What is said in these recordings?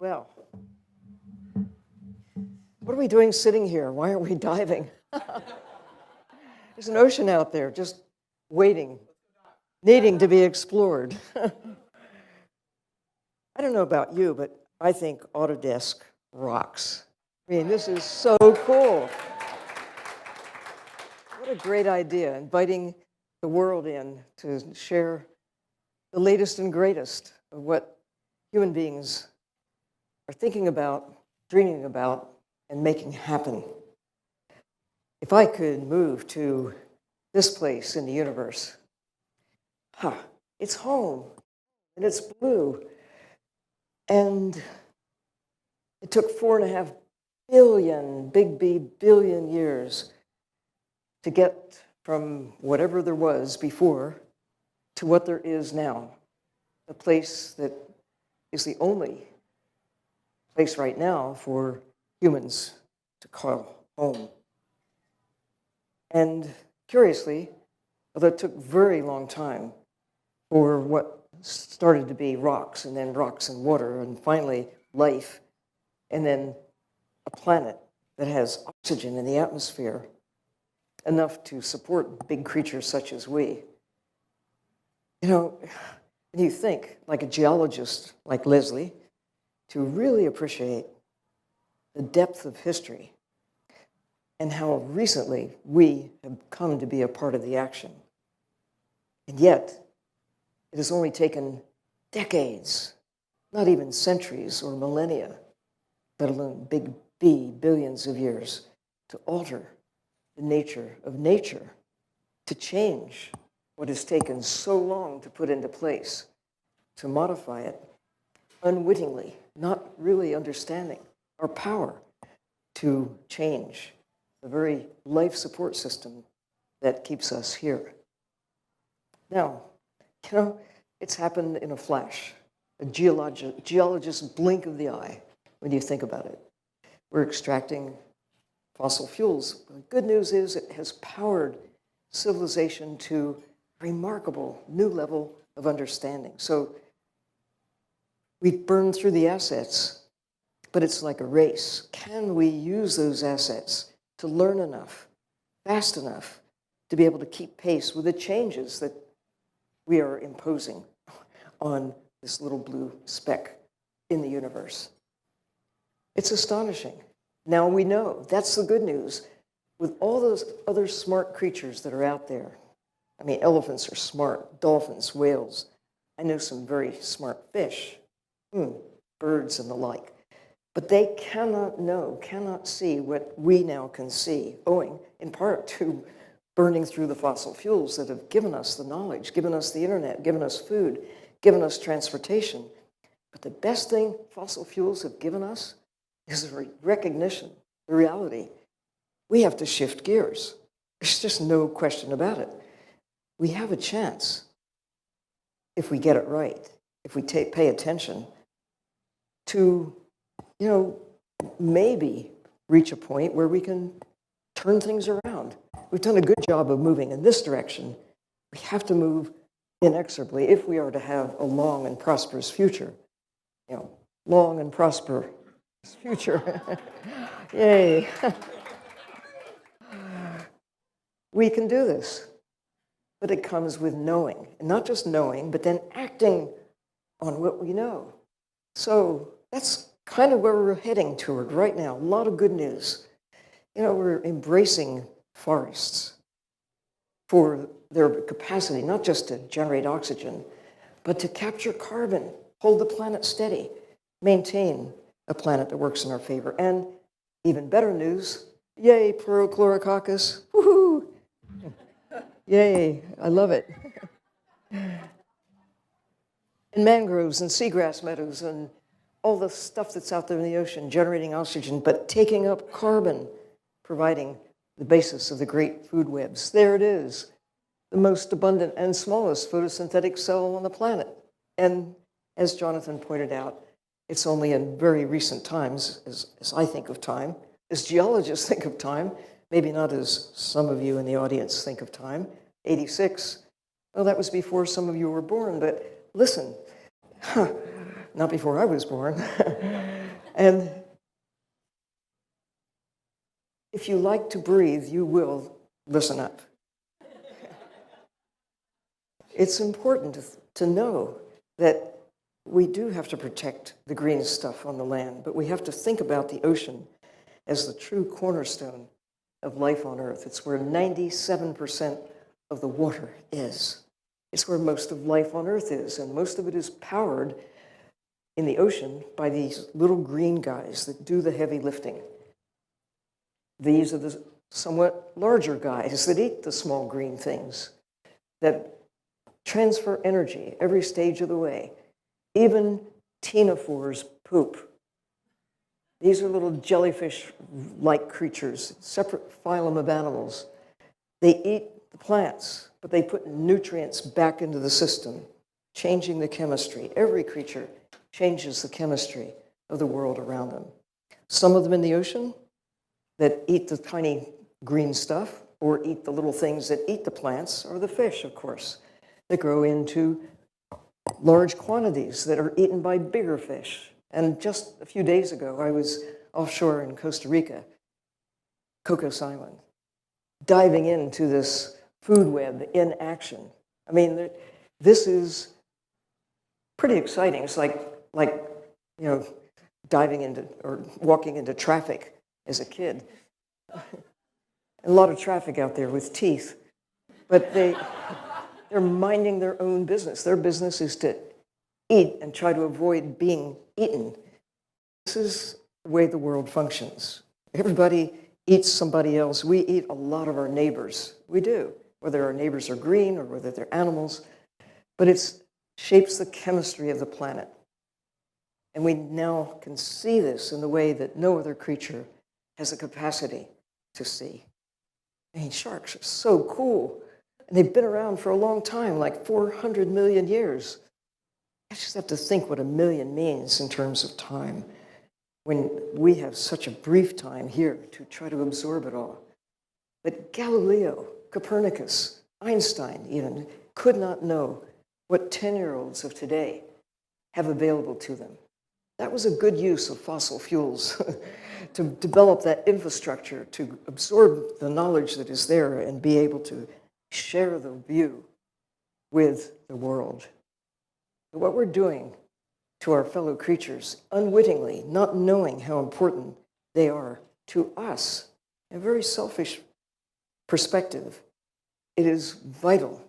Well, what are we doing sitting here? Why aren't we diving? There's an ocean out there just waiting, needing to be explored. I don't know about you, but I think Autodesk rocks. I mean, this is so cool. What a great idea, inviting the world in to share the latest and greatest of what human beings are thinking about, dreaming about, and making happen. If I could move to this place in the universe, it's home, and it's blue. And it took 4.5 billion, big B billion years to get from whatever there was before to what there is now. A place that is the only place right now for humans to call home. And curiously, although it took a very long time for what started to be rocks, and then rocks and water, and finally life, and then a planet that has oxygen in the atmosphere, enough to support big creatures such as we. You know, when you think, like a geologist like Leslie, to really appreciate the depth of history and how recently we have come to be a part of the action. And yet, it has only taken decades, not even centuries or millennia, let alone big B, billions of years, to alter the nature of nature, to change what has taken so long to put into place, to modify it unwittingly, not really understanding our power to change the very life support system that keeps us here. Now, you know, it's happened in a flash, a geologist's blink of the eye when you think about it. We're extracting fossil fuels. The good news is it has powered civilization to a remarkable new level of understanding. So we've burned through the assets, but it's like a race. Can we use those assets to learn enough, fast enough, to be able to keep pace with the changes that we are imposing on this little blue speck in the universe? It's astonishing. Now we know, that's the good news. With all those other smart creatures that are out there, I mean, elephants are smart, dolphins, whales. I know some very smart fish, birds and the like. But they cannot know, cannot see what we now can see, owing in part to burning through the fossil fuels that have given us the knowledge, given us the internet, given us food, given us transportation. But the best thing fossil fuels have given us is a recognition, the reality. We have to shift gears. There's just no question about it. We have a chance, if we get it right, if we pay attention, to, you know, maybe reach a point where we can turn things around. We've done a good job of moving in this direction. We have to move inexorably if we are to have a long and prosperous future. You know, long and prosperous future. Yay. We can do this, but it comes with knowing, and not just knowing, but then acting on what we know. So that's kind of where we're heading toward right now. A lot of good news. You know, we're embracing forests for their capacity, not just to generate oxygen, but to capture carbon, hold the planet steady, maintain a planet that works in our favor. And even better news, yay, Chlorococcus, woohoo! Yay, I love it. And mangroves and seagrass meadows and all the stuff that's out there in the ocean generating oxygen, but taking up carbon, providing the basis of the great food webs. There it is, the most abundant and smallest photosynthetic cell on the planet. And as Jonathan pointed out, it's only in very recent times, as I think of time, as geologists think of time, maybe not as some of you in the audience think of time, 86. Well, that was before some of you were born, but listen, not before I was born. And if you like to breathe, you will listen up. It's important to know that we do have to protect the green stuff on the land, but we have to think about the ocean as the true cornerstone of life on Earth. It's where 97% of the water is. It's where most of life on Earth is, and most of it is powered in the ocean by these little green guys that do the heavy lifting. These are the somewhat larger guys that eat the small green things, that transfer energy every stage of the way. Even ctenophores poop. These are little jellyfish-like creatures, separate phylum of animals. They eat the plants, but they put nutrients back into the system, changing the chemistry. Every creature changes the chemistry of the world around them. Some of them in the ocean that eat the tiny green stuff or eat the little things that eat the plants are the fish, of course, that grow into large quantities that are eaten by bigger fish. And just a few days ago, I was offshore in Costa Rica, Cocos Island, diving into this food web in action. I mean, this is pretty exciting. It's like diving into or walking into traffic as a kid. A lot of traffic out there with teeth, but they're minding their own business. Their business is to eat and try to avoid being eaten. This is the way the world functions. Everybody eats somebody else. We eat a lot of our neighbors. We do, whether our neighbors are green or whether they're animals. But it shapes the chemistry of the planet. And we now can see this in the way that no other creature has the capacity to see. I mean, sharks are so cool. And they've been around for a long time, like 400 million years. I just have to think what a million means in terms of time when we have such a brief time here to try to absorb it all. But Galileo, Copernicus, Einstein even could not know what 10-year-olds of today have available to them. That was a good use of fossil fuels to develop that infrastructure, to absorb the knowledge that is there and be able to share the view with the world. But what we're doing to our fellow creatures, unwittingly, not knowing how important they are to us, in a very selfish perspective, it is vital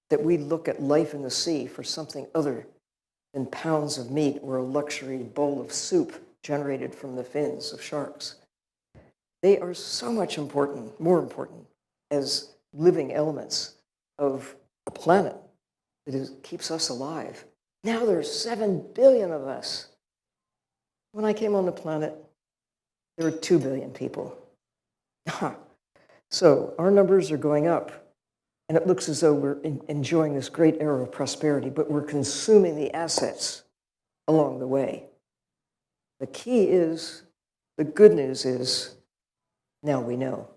that we look at life in the sea for something other than pounds of meat or a luxury bowl of soup generated from the fins of sharks. They are so much important, more important, as living elements of a planet that keeps us alive. Now there's 7 billion of us. When I came on the planet, there were 2 billion people. So our numbers are going up, and it looks as though we're enjoying this great era of prosperity, but we're consuming the assets along the way. The key is, the good news is, now we know.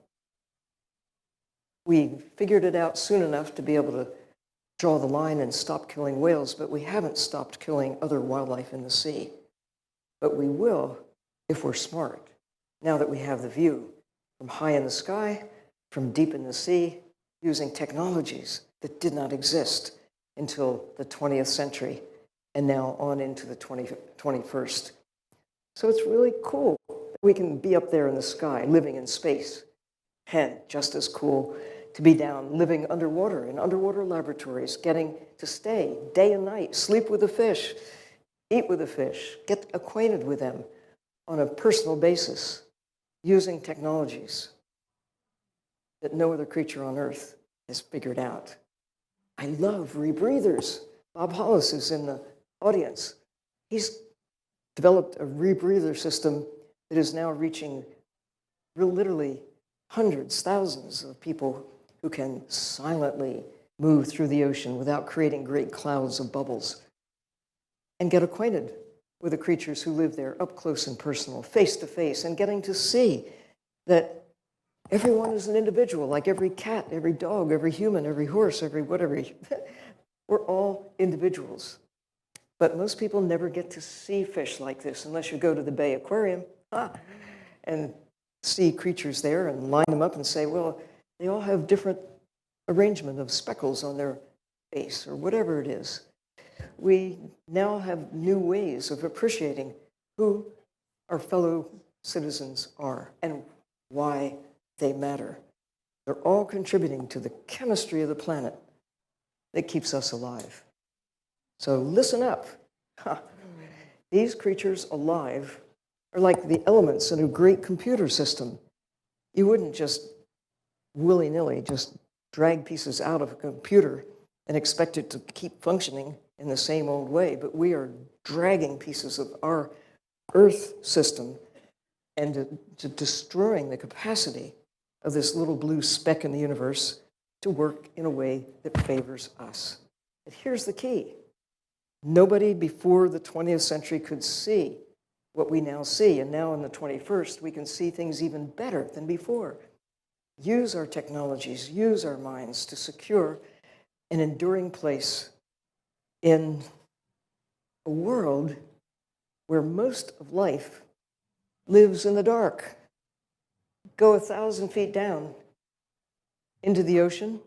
We figured it out soon enough to be able to draw the line and stop killing whales, but we haven't stopped killing other wildlife in the sea. But we will if we're smart, now that we have the view from high in the sky, from deep in the sea, using technologies that did not exist until the 20th century and now on into the 21st. So it's really cool that we can be up there in the sky, living in space, and just as cool to be down living underwater in underwater laboratories, getting to stay day and night, sleep with the fish, eat with the fish, get acquainted with them on a personal basis, using technologies that no other creature on Earth has figured out. I love rebreathers. Bob Hollis is in the audience. He's developed a rebreather system that is now reaching literally hundreds, thousands of people who can silently move through the ocean without creating great clouds of bubbles and get acquainted with the creatures who live there up close and personal, face to face, and getting to see that everyone is an individual, like every cat, every dog, every human, every horse, every whatever. We're all individuals. But most people never get to see fish like this unless you go to the Bay Aquarium and see creatures there and line them up and say, well, they all have different arrangement of speckles on their face or whatever it is. We now have new ways of appreciating who our fellow citizens are and why they matter. They're all contributing to the chemistry of the planet that keeps us alive. So listen up. These creatures alive are like the elements in a great computer system. You wouldn't just willy-nilly just drag pieces out of a computer and expect it to keep functioning in the same old way, but we are dragging pieces of our Earth system and to destroying the capacity of this little blue speck in the universe to work in a way that favors us. But here's the key. Nobody before the 20th century could see what we now see, and now in the 21st, we can see things even better than before. Use our technologies, use our minds to secure an enduring place in a world where most of life lives in the dark. Go 1,000 feet down into the ocean,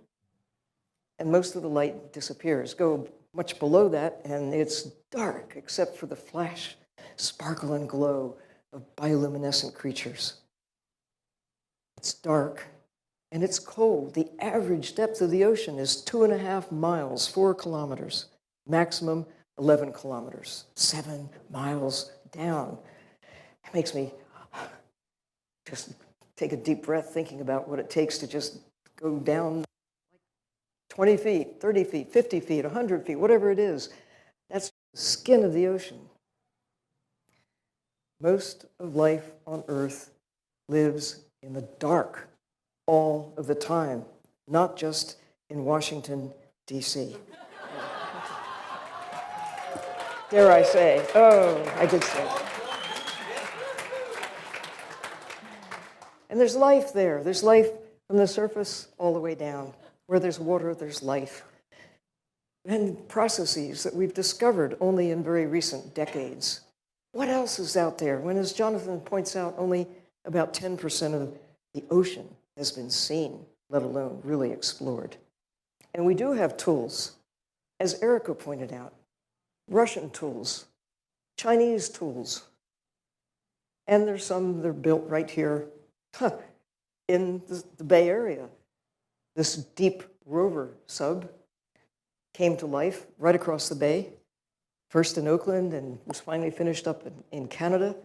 and most of the light disappears. Go much below that, and it's dark except for the flash, sparkle, and glow of bioluminescent creatures. It's dark, and it's cold. The average depth of the ocean is 2.5 miles, 4 kilometers, maximum 11 kilometers, 7 miles down. It makes me just take a deep breath thinking about what it takes to just go down 20 feet, 30 feet, 50 feet, 100 feet, whatever it is. That's the skin of the ocean. Most of life on Earth lives in the dark all of the time, not just in Washington, D.C. Dare I say? Oh, I did say it. And there's life there. There's life from the surface all the way down. Where there's water, there's life. And processes that we've discovered only in very recent decades. What else is out there? When, as Jonathan points out, only about 10% of the ocean has been seen, let alone really explored. And we do have tools, as Erica pointed out, Russian tools, Chinese tools. And there's some that are built right here in the Bay Area. This deep rover sub came to life right across the bay, first in Oakland and was finally finished up in Canada.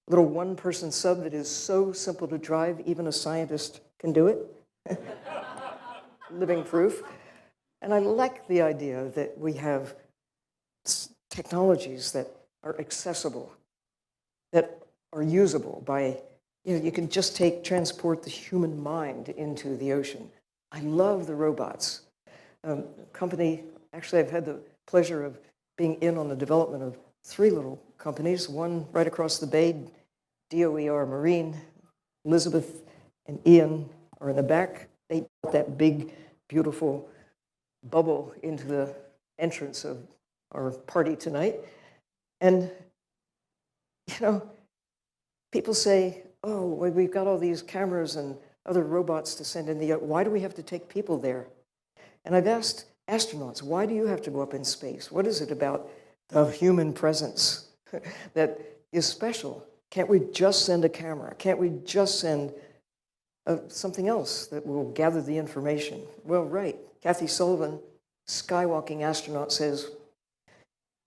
A little one-person sub that is so simple to drive, even a scientist can do it. Living proof. And I like the idea that we have technologies that are accessible, that are usable by, you can just transport the human mind into the ocean. I love the robots. Company, actually I've had the pleasure of being in on the development of 3 little companies, one right across the bay, DOER Marine. Elizabeth and Ian are in the back. They put that big, beautiful bubble into the entrance of our party tonight. And, people say, oh, well, we've got all these cameras and other robots to send in the, why do we have to take people there? And I've asked astronauts, why do you have to go up in space? What is it about the human presence that is special? Can't we just send a camera? Can't we just send something else that will gather the information? Well, right. Kathy Sullivan, skywalking astronaut, says,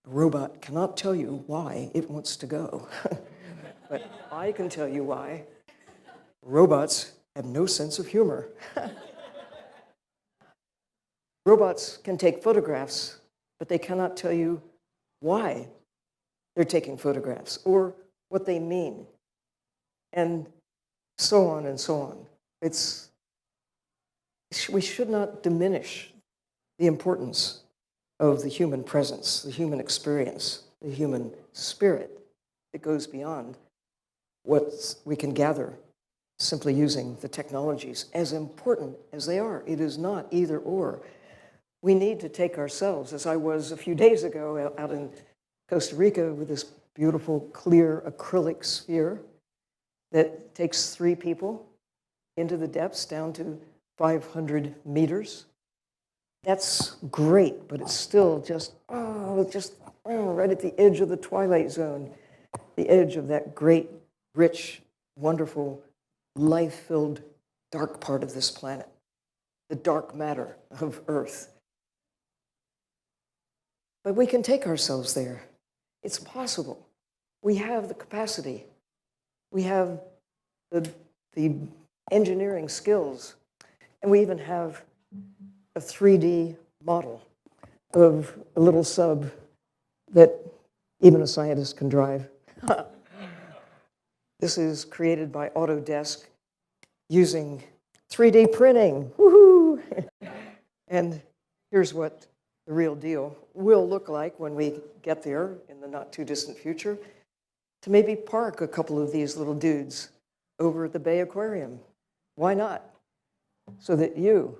a robot cannot tell you why it wants to go. But I can tell you why. Robots have no sense of humor. Robots can take photographs, but they cannot tell you why they're taking photographs or what they mean, and so on and so on. We should not diminish the importance of the human presence, the human experience, the human spirit that goes beyond what we can gather simply using the technologies, as important as they are. It is not either or. We need to take ourselves, as I was a few days ago out in Costa Rica with this beautiful, clear acrylic sphere that takes 3 people into the depths down to 500 meters. That's great, but it's still just right at the edge of the twilight zone, the edge of that great, rich, wonderful, life-filled, dark part of this planet, the dark matter of Earth. But we can take ourselves there. It's possible. We have the capacity. We have the engineering skills. And we even have a 3D model of a little sub that even a scientist can drive. This is created by Autodesk using 3D printing. Woohoo! And here's what the real deal will look like when we get there in the not too distant future, to maybe park a couple of these little dudes over at the Bay Aquarium. Why not? So that you,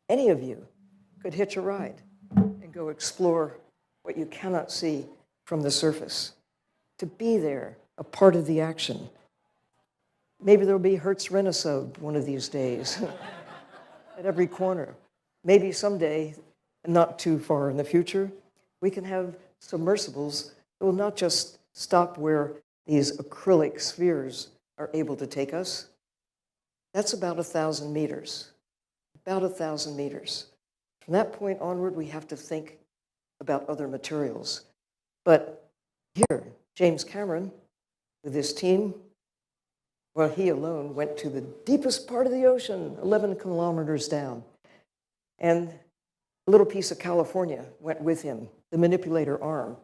any of you, could hitch a ride and go explore what you cannot see from the surface. To be there, a part of the action. Maybe there'll be Hertz Renaissance one of these days at every corner. Maybe someday, not too far in the future, we can have submersibles that will not just stop where these acrylic spheres are able to take us. That's about 1,000 meters. About 1,000 meters. From that point onward, we have to think about other materials. But here, James Cameron, with his team, well, he alone went to the deepest part of the ocean, 11 kilometers down. And a little piece of California went with him, the manipulator arm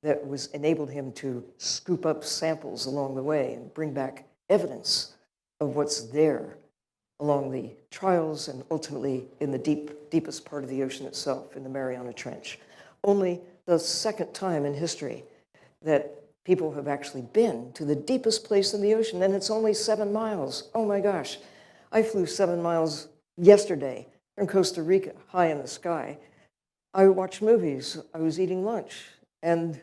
that enabled him to scoop up samples along the way and bring back evidence of what's there along the trials and ultimately in the deepest part of the ocean itself, in the Mariana Trench. Only the second time in history that people have actually been to the deepest place in the ocean, and it's only 7 miles. Oh my gosh. I flew 7 miles yesterday from Costa Rica, high in the sky. I watched movies, I was eating lunch, and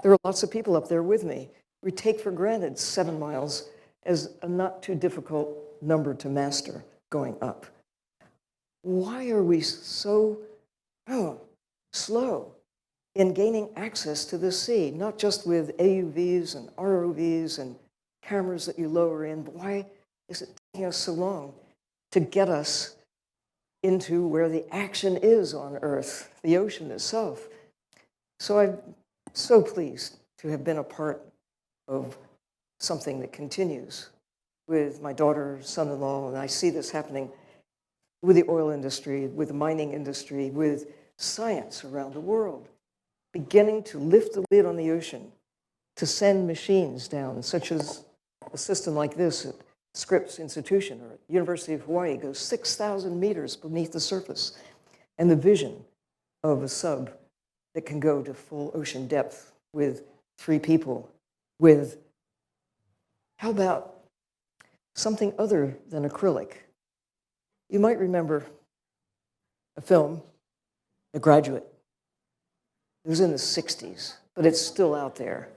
there were lots of people up there with me. We take for granted 7 miles as a not too difficult number to master going up. Why are we so slow in gaining access to the sea, not just with AUVs and ROVs and cameras that you lower in, but why is it taking us so long to get us into where the action is on Earth, the ocean itself? So I'm so pleased to have been a part of something that continues with my daughter, son-in-law, and I see this happening with the oil industry, with the mining industry, with science around the world, beginning to lift the lid on the ocean, to send machines down, such as a system like this at Scripps Institution or at University of Hawaii goes 6,000 meters beneath the surface. And the vision of a sub that can go to full ocean depth with 3 people, with, how about something other than acrylic? You might remember a film, The Graduate. It was in the 60s, but it's still out there,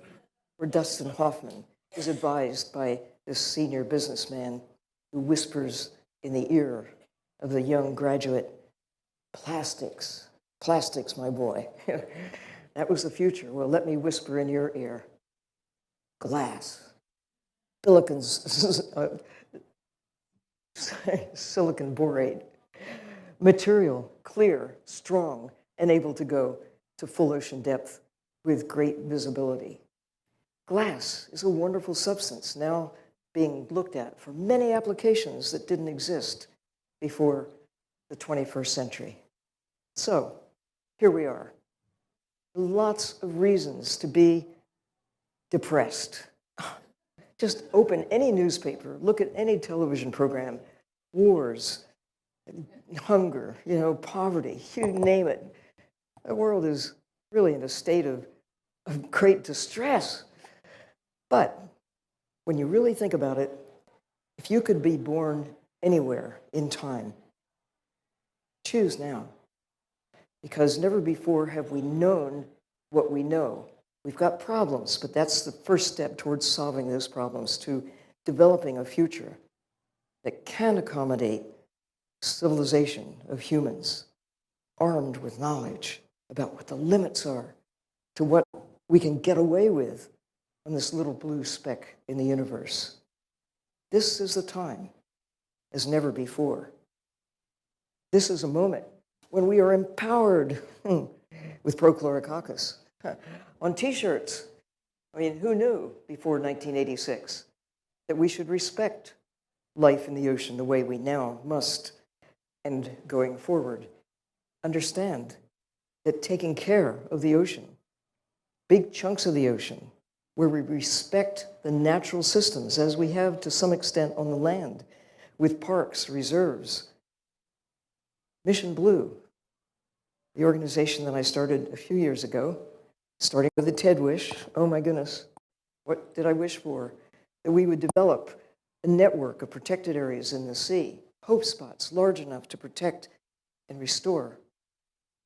where Dustin Hoffman is advised by this senior businessman who whispers in the ear of the young graduate, plastics, plastics, my boy. That was the future. Well, let me whisper in your ear. Glass, silicon borate, material, clear, strong, and able to go to full ocean depth with great visibility. Glass is a wonderful substance now being looked at for many applications that didn't exist before the 21st century. So here we are. Lots of reasons to be depressed. Just open any newspaper, look at any television program, wars, hunger, poverty, you name it. The world is really in a state of great distress. But when you really think about it, if you could be born anywhere in time, choose now. Because never before have we known what we know We've got problems, but that's the first step towards solving those problems, to developing a future that can accommodate civilization of humans armed with knowledge about what the limits are to what we can get away with on this little blue speck in the universe. This is a time as never before. This is a moment when we are empowered with prochlorococcus on T-shirts. I mean, who knew before 1986 that we should respect life in the ocean the way we now must, and going forward, understand that taking care of the ocean, big chunks of the ocean, where we respect the natural systems as we have to some extent on the land, with parks, reserves. Mission Blue, the organization that I started a few years ago, starting with a TED wish. Oh my goodness, what did I wish for? That we would develop a network of protected areas in the sea, hope spots large enough to protect and restore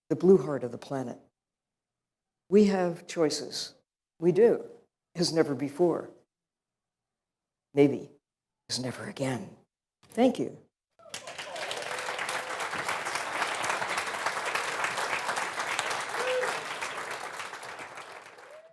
the blue heart of the planet. We have choices. We do, as never before. Maybe as never again. Thank you.